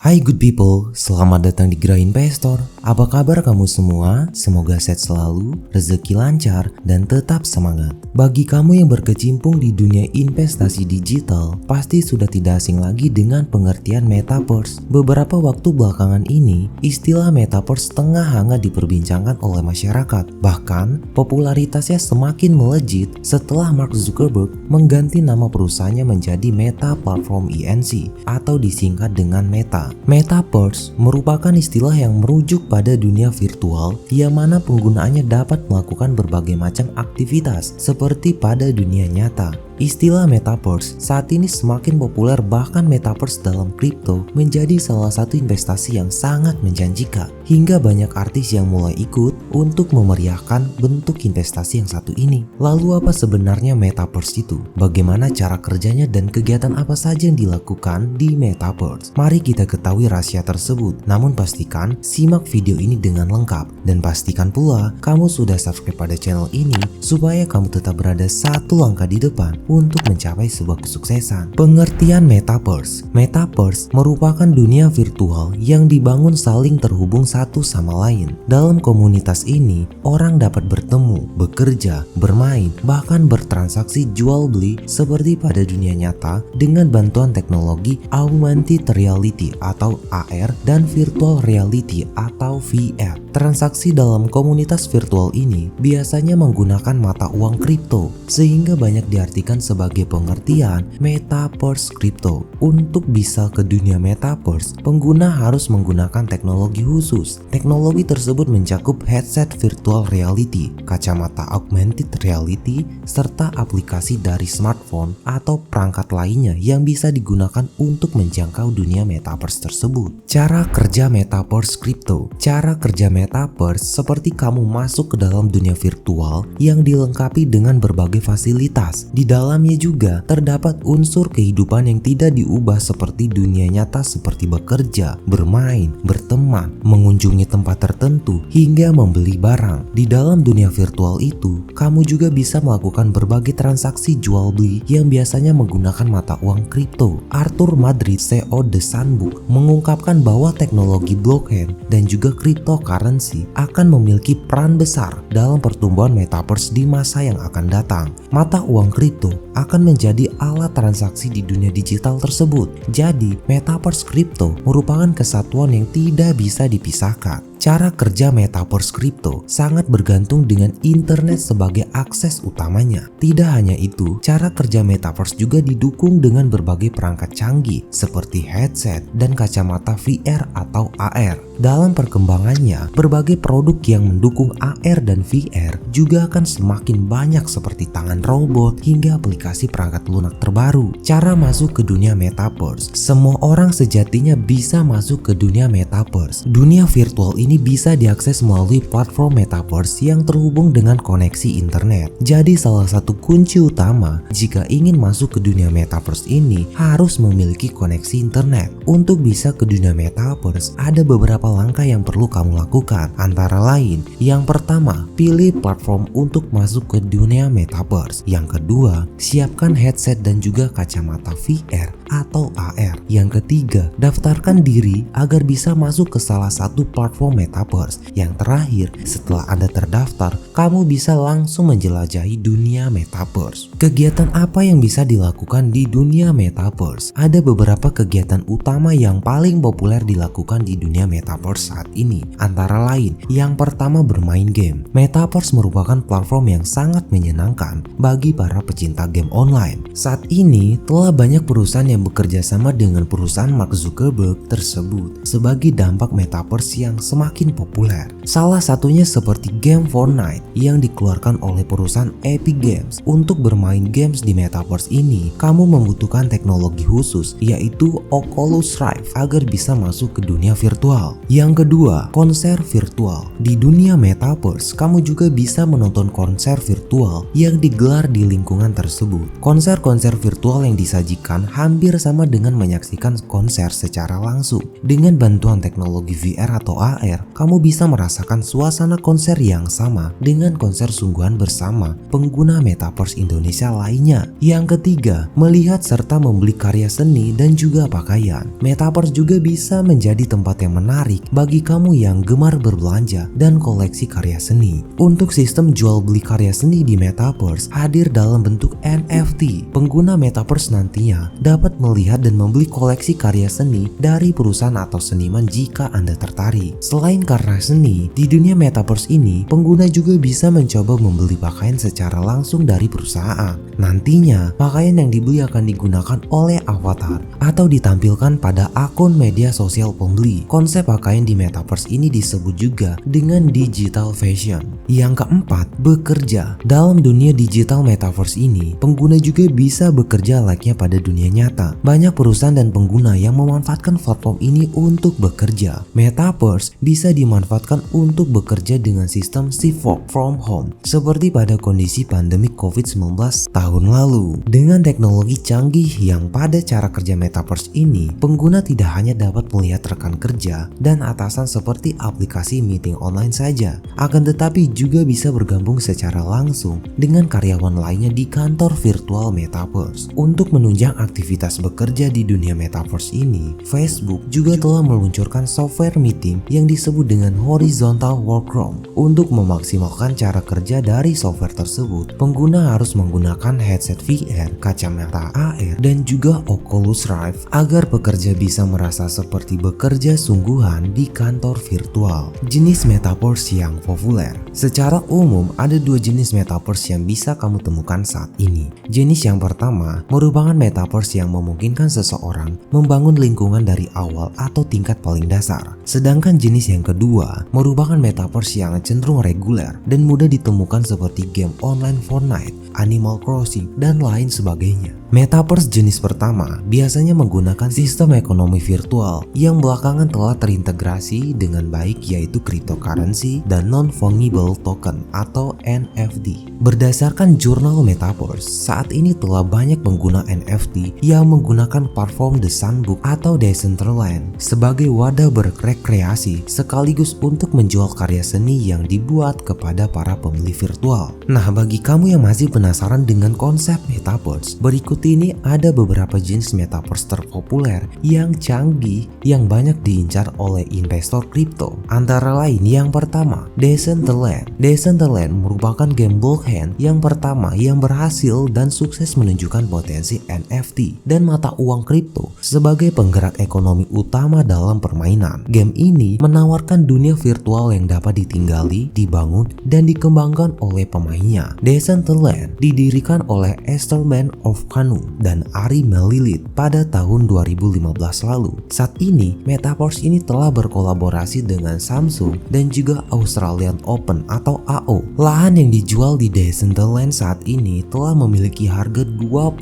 Hai good people, selamat datang di Gra Investor. Apa kabar kamu semua? Semoga sehat selalu, rezeki lancar, dan tetap semangat. Bagi kamu yang berkecimpung di dunia investasi digital, pasti sudah tidak asing lagi dengan pengertian Metaverse. Beberapa waktu belakangan ini, istilah Metaverse tengah hangat diperbincangkan oleh masyarakat. Bahkan, popularitasnya semakin melejit setelah Mark Zuckerberg mengganti nama perusahaannya menjadi Meta Platform Inc. atau disingkat dengan Meta. Metaverse merupakan istilah yang merujuk pada dunia virtual yang mana penggunaannya dapat melakukan berbagai macam aktivitas seperti pada dunia nyata. Istilah Metaverse saat ini semakin populer, bahkan Metaverse dalam kripto menjadi salah satu investasi yang sangat menjanjikan. Hingga banyak artis yang mulai ikut untuk memeriahkan bentuk investasi yang satu ini. Lalu apa sebenarnya Metaverse itu? Bagaimana cara kerjanya dan kegiatan apa saja yang dilakukan di Metaverse? Mari kita ketahui rahasia tersebut. Namun pastikan simak video ini dengan lengkap. Dan pastikan pula kamu sudah subscribe pada channel ini supaya kamu tetap berada satu langkah di depan untuk mencapai sebuah kesuksesan. Pengertian Metaverse. Metaverse merupakan dunia virtual yang dibangun saling terhubung satu sama lain. Dalam komunitas ini, orang dapat bertemu, bekerja, bermain, bahkan bertransaksi jual beli seperti pada dunia nyata dengan bantuan teknologi augmented reality atau AR dan virtual reality atau VR. Transaksi dalam komunitas virtual ini biasanya menggunakan mata uang kripto, sehingga banyak diartikan sebagai pengertian Metaverse kripto. Untuk bisa ke dunia Metaverse, pengguna harus menggunakan teknologi khusus. Teknologi tersebut mencakup headset virtual reality, kacamata augmented reality, serta aplikasi dari smartphone atau perangkat lainnya yang bisa digunakan untuk menjangkau dunia Metaverse tersebut. Cara kerja Metaverse kripto. Cara kerja Metaverse seperti kamu masuk ke dalam dunia virtual yang dilengkapi dengan berbagai fasilitas. Di dalamnya juga terdapat unsur kehidupan yang tidak diubah seperti dunia nyata, seperti bekerja, bermain, berteman, mengunjungi tempat tertentu, hingga membeli barang. Di dalam dunia virtual itu, kamu juga bisa melakukan berbagai transaksi jual beli yang biasanya menggunakan mata uang kripto. Arthur Madrid, CEO The Sunbook, mengungkapkan bahwa teknologi blockchain dan juga cryptocurrency akan memiliki peran besar dalam pertumbuhan Metaverse di masa yang akan datang. Mata uang kripto akan menjadi alat transaksi di dunia digital tersebut. Jadi, Metaverse kripto merupakan kesatuan yang tidak bisa dipisahkan. Cara kerja Metaverse kripto sangat bergantung dengan internet sebagai akses utamanya. Tidak hanya itu, cara kerja Metaverse juga didukung dengan berbagai perangkat canggih seperti headset dan kacamata VR atau AR. Dalam perkembangannya, berbagai produk yang mendukung AR dan VR juga akan semakin banyak seperti tangan robot hingga aplikasi perangkat lunak terbaru. Cara masuk ke dunia Metaverse. Semua orang sejatinya bisa masuk ke dunia Metaverse. Dunia virtual ini bisa diakses melalui platform Metaverse yang terhubung dengan koneksi internet. Jadi salah satu kunci utama jika ingin masuk ke dunia Metaverse ini harus memiliki koneksi internet. Untuk bisa ke dunia Metaverse, ada beberapa langkah yang perlu kamu lakukan. Antara lain, yang pertama, pilih platform untuk masuk ke dunia Metaverse. Yang kedua, siapkan headset dan juga kacamata VR atau AR. Yang ketiga, daftarkan diri agar bisa masuk ke salah satu platform Metaverse. Yang terakhir, setelah Anda terdaftar, kamu bisa langsung menjelajahi dunia Metaverse. Kegiatan apa yang bisa dilakukan di dunia Metaverse? Ada beberapa kegiatan utama yang paling populer dilakukan di dunia Metaverse saat ini. Antara lain, yang pertama bermain game. Metaverse merupakan platform yang sangat menyenangkan bagi para pecinta game online. Saat ini, telah banyak perusahaan yang bekerja sama dengan perusahaan Mark Zuckerberg tersebut sebagai dampak Metaverse yang semakin populer. Salah satunya seperti game Fortnite yang dikeluarkan oleh perusahaan Epic Games. Untuk bermain games di Metaverse ini, kamu membutuhkan teknologi khusus yaitu Oculus Rift agar bisa masuk ke dunia virtual. Yang kedua, konser virtual. Di dunia Metaverse, kamu juga bisa menonton konser virtual yang digelar di lingkungan tersebut. Konser-konser virtual yang disajikan hampir sama dengan menyaksikan konser secara langsung. Dengan bantuan teknologi VR atau AR, VR, kamu bisa merasakan suasana konser yang sama dengan konser sungguhan bersama pengguna Metaverse Indonesia lainnya. Yang ketiga, melihat serta membeli karya seni dan juga pakaian. Metaverse juga bisa menjadi tempat yang menarik bagi kamu yang gemar berbelanja dan koleksi karya seni. Untuk sistem jual beli karya seni di Metaverse hadir dalam bentuk NFT. Pengguna Metaverse nantinya dapat melihat dan membeli koleksi karya seni dari perusahaan atau seniman jika Anda tertarik. Selain karya seni, di dunia Metaverse ini, pengguna juga bisa mencoba membeli pakaian secara langsung dari perusahaan. Nantinya, pakaian yang dibeli akan digunakan oleh avatar atau ditampilkan pada akun media sosial pembeli. Konsep pakaian di Metaverse ini disebut juga dengan digital fashion. Yang keempat, bekerja. Dalam dunia digital Metaverse ini, pengguna juga bisa bekerja layaknya pada dunia nyata. Banyak perusahaan dan pengguna yang memanfaatkan platform ini untuk bekerja. Metaverse bisa dimanfaatkan untuk bekerja dengan sistem shift work from home seperti pada kondisi pandemi COVID-19 tahun lalu. Dengan teknologi canggih yang pada cara kerja Metaverse ini, pengguna tidak hanya dapat melihat rekan kerja dan atasan seperti aplikasi meeting online saja, akan tetapi juga bisa bergabung secara langsung dengan karyawan lainnya di kantor virtual Metaverse. Untuk menunjang aktivitas bekerja di dunia Metaverse ini, Facebook juga telah meluncurkan software meeting yang disebut dengan horizontal workroom. Untuk memaksimalkan cara kerja dari software tersebut, pengguna harus menggunakan headset VR, kacamata AR, dan juga Oculus Rift agar pekerja bisa merasa seperti bekerja sungguhan di kantor virtual. Jenis Metaverse yang populer. Secara umum, ada dua jenis Metaverse yang bisa kamu temukan saat ini. Jenis yang pertama merupakan Metaverse yang memungkinkan seseorang membangun lingkungan dari awal atau tingkat paling dasar. Sedangkan jenis yang kedua merupakan Metaverse yang cenderung reguler dan mudah ditemukan seperti game online Fortnite, Animal Crossing, dan lain sebagainya. Metaverse jenis pertama biasanya menggunakan sistem ekonomi virtual yang belakangan telah terintegrasi dengan baik, yaitu cryptocurrency dan non-fungible token atau NFT. Berdasarkan jurnal Metaverse, saat ini telah banyak pengguna NFT yang menggunakan platform The Sandbox atau Decentraland sebagai wadah berrekreasi sekaligus untuk menjual karya seni yang dibuat kepada para pembeli virtual. Nah, bagi kamu yang masih penasaran dengan konsep Metaverse, berikut ini ada beberapa jenis Metaverse terpopuler yang canggih yang banyak diincar oleh investor kripto. Antara lain, yang pertama, Decentraland. Decentraland merupakan game blockchain yang pertama yang berhasil dan sukses menunjukkan potensi NFT dan mata uang kripto sebagai penggerak ekonomi utama dalam permainan. Game ini menawarkan dunia virtual yang dapat ditinggali, dibangun, dan dikembangkan oleh pemainnya. Decentraland didirikan oleh Esther Man of Kanu dan Ari Melilit pada tahun 2015 lalu. Saat ini, Metaverse ini telah berkolaborasi dengan Samsung dan juga Australian Open atau AO. Lahan yang dijual di Decentraland saat ini telah memiliki harga $20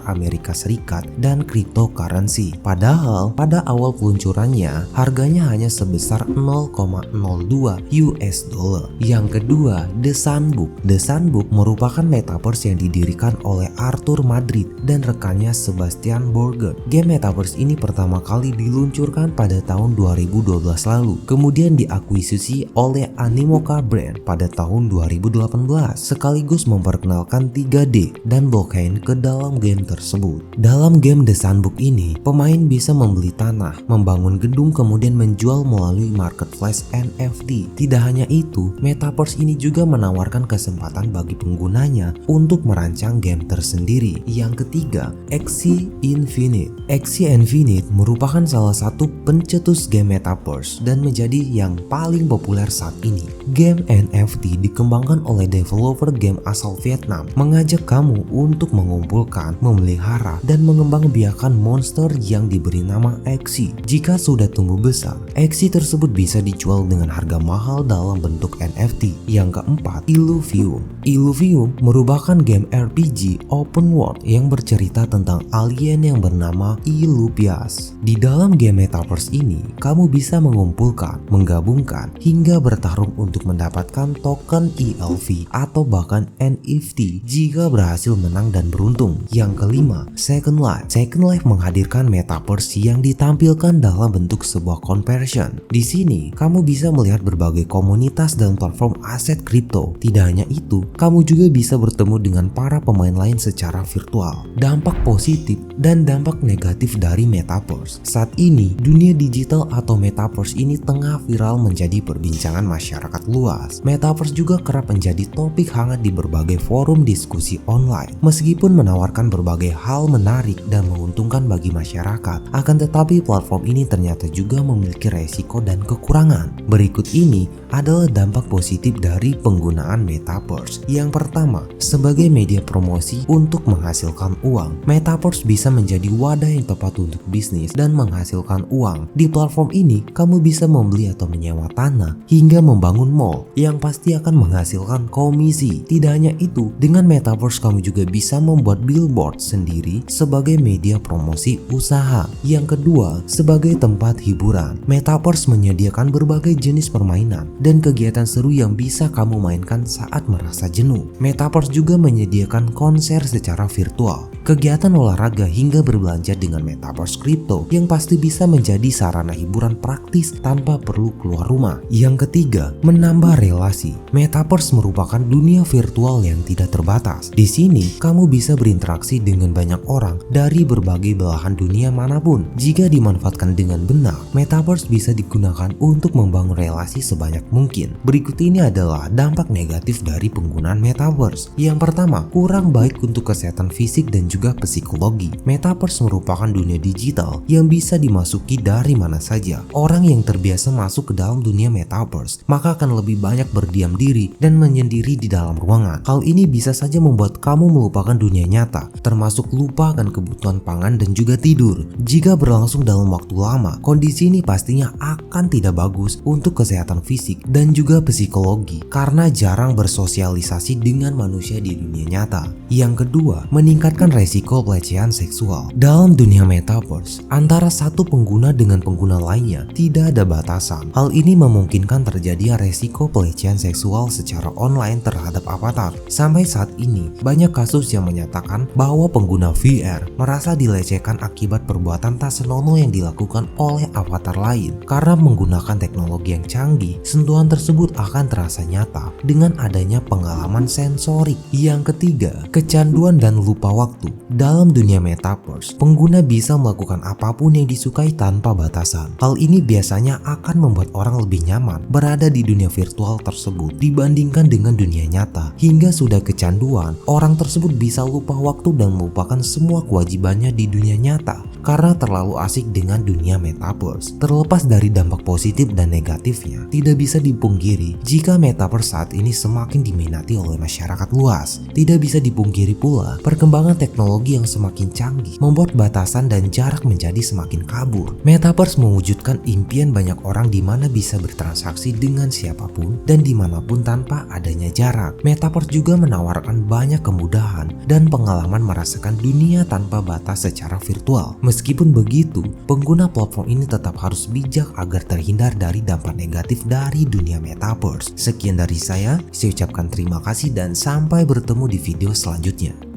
Amerika Serikat dan cryptocurrency. Padahal pada awal peluncurannya harganya hanya sebesar 0,02 US dollar. Yang kedua, The Sandbox. The Sandbox merupakan Metaverse yang didirikan oleh Arthur Madrid dan rekannya Sebastian Borger. Game Metaverse ini pertama kali diluncurkan pada tahun 2012 lalu, kemudian diakuisisi oleh Animoca Brand pada tahun 2018, sekaligus memperkenalkan 3D dan blockchain ke dalam game tersebut. Dalam game The Sandbox ini, pemain bisa membeli tanah, membangun gedung, kemudian menjual melalui marketplace NFT. Tidak hanya itu, Metaverse ini juga menawarkan kesempatan bagi penggunanya untuk merancang game tersendiri. Yang ketiga, Axie Infinite. Axie Infinite merupakan salah satu pencetus game Metaverse dan menjadi yang paling populer saat ini. Game NFT dikembangkan oleh developer game asal Vietnam, mengajak kamu untuk mengumpulkan, memelihara, dan mengembangbiakan monster yang diberi nama Axie. Jika sudah tumbuh besar, Axie tersebut bisa dijual dengan harga mahal dalam bentuk NFT. Yang keempat, Illuvium. Illuvium merupakan game RPG open world yang bercerita tentang alien yang bernama Illuvias. Di dalam game Metaverse ini, kamu bisa mengumpulkan, menggabungkan, hingga bertarung untuk mendapatkan token ELV atau bahkan NFT jika berhasil menang dan beruntung. Yang kelima, Second Life. Second Life menghadirkan Metaverse yang ditampilkan dalam bentuk sebuah conversion. Di sini, kamu bisa melihat berbagai komunitas dan platform aset kripto. Tidak hanya itu, kamu juga bisa bertemu dengan para pemain lain secara virtual. Dampak positif dan dampak negatif dari Metaverse. Saat ini, dunia digital atau Metaverse ini tengah viral menjadi perbincangan masyarakat luas. Metaverse juga kerap menjadi topik hangat di berbagai forum diskusi online. Meskipun menawarkan berbagai hal menarik dan menguntungkan bagi masyarakat, akan tetapi platform ini ternyata juga memiliki resiko dan kekurangan. Berikut ini adalah dampak positif dari penggunaan Metaverse. Yang pertama, sebagai media promosi untuk menghasilkan uang, Metaverse bisa menjadi wadah yang tepat untuk bisnis dan menghasilkan uang. Di platform ini, kamu bisa membeli atau menyewa tanah hingga membangun mall yang pasti akan menghasilkan komisi. Tidak hanya itu, dengan Metaverse kamu juga bisa membuat billboard sendiri sebagai media promosi usaha. Yang kedua, sebagai tempat hiburan, Metaverse menyediakan berbagai jenis permainan dan kegiatan seru yang bisa kamu mainkan saat merasa jenuh. Metaverse juga menyediakan konser secara virtual, kegiatan olahraga hingga berbelanja dengan Metaverse kripto yang pasti bisa menjadi sarana hiburan praktis tanpa perlu keluar rumah. Yang ketiga, menambah relasi. Metaverse merupakan dunia virtual yang tidak terbatas. Di sini, kamu bisa berinteraksi dengan banyak orang dari berbagai belahan dunia manapun. Jika dimanfaatkan dengan benar, Metaverse bisa digunakan untuk membangun relasi sebanyak mungkin. Berikut ini adalah dampak negatif dari penggunaan Metaverse. Yang pertama, kurang baik untuk kesehatan fisik dan juga psikologi. Metaverse merupakan dunia digital yang bisa dimasuki dari mana saja. Orang yang terbiasa masuk ke dalam dunia Metaverse, maka akan lebih banyak berdiam diri dan menyendiri di dalam ruangan. Hal ini bisa saja membuat kamu melupakan dunia nyata, termasuk lupa akan kebutuhan pangan dan juga tidur. Jika berlangsung dalam waktu lama, kondisi ini pastinya akan tidak bagus untuk kesehatan fisik dan juga psikologi karena jarang bersosialisasi dengan manusia di dunia nyata. Yang kedua, meningkatkan resiko pelecehan seksual. Dalam dunia Metaverse, antara satu pengguna dengan pengguna lainnya tidak ada batasan. Hal ini memungkinkan terjadi resiko pelecehan seksual secara online terhadap avatar. Sampai saat ini, banyak kasus yang menyatakan bahwa pengguna VR merasa dilecehkan akibat perbuatan tak senonoh yang dilakukan oleh avatar lain. Karena menggunakan teknologi yang canggih, sentuhan tersebut akan terasa nyata dengan adanya pengalaman sensorik. Yang ketiga, kecanduan dan lupa waktu. Dalam dunia Metaverse, pengguna bisa melakukan apapun yang disukai tanpa batasan. Hal ini biasanya akan membuat orang lebih nyaman berada di dunia virtual tersebut dibandingkan dengan dunia nyata. Hingga sudah kecanduan, orang tersebut bisa lupa waktu dan melupakan semua kewajibannya di dunia nyata karena terlalu asik dengan dunia Metaverse. Terlepas dari dampak positif dan negatifnya, tidak bisa dipungkiri jika Metaverse saat ini semakin diminati oleh masyarakat luas. Tidak bisa dipungkiri pula, perkembangan teknologi yang semakin canggih membuat batasan dan jarak menjadi semakin kabur. Metaverse mewujudkan impian banyak orang di mana bisa bertransaksi dengan siapapun dan dimanapun tanpa adanya jarak. Metaverse juga menawarkan banyak kemudahan dan pengalaman merasakan dunia tanpa batas secara virtual. Meskipun begitu, pengguna platform ini tetap harus bijak agar terhindar dari dampak negatif dari dunia Metaverse. Sekian dari saya ucapkan terima kasih dan sampai bertemu di video selanjutnya.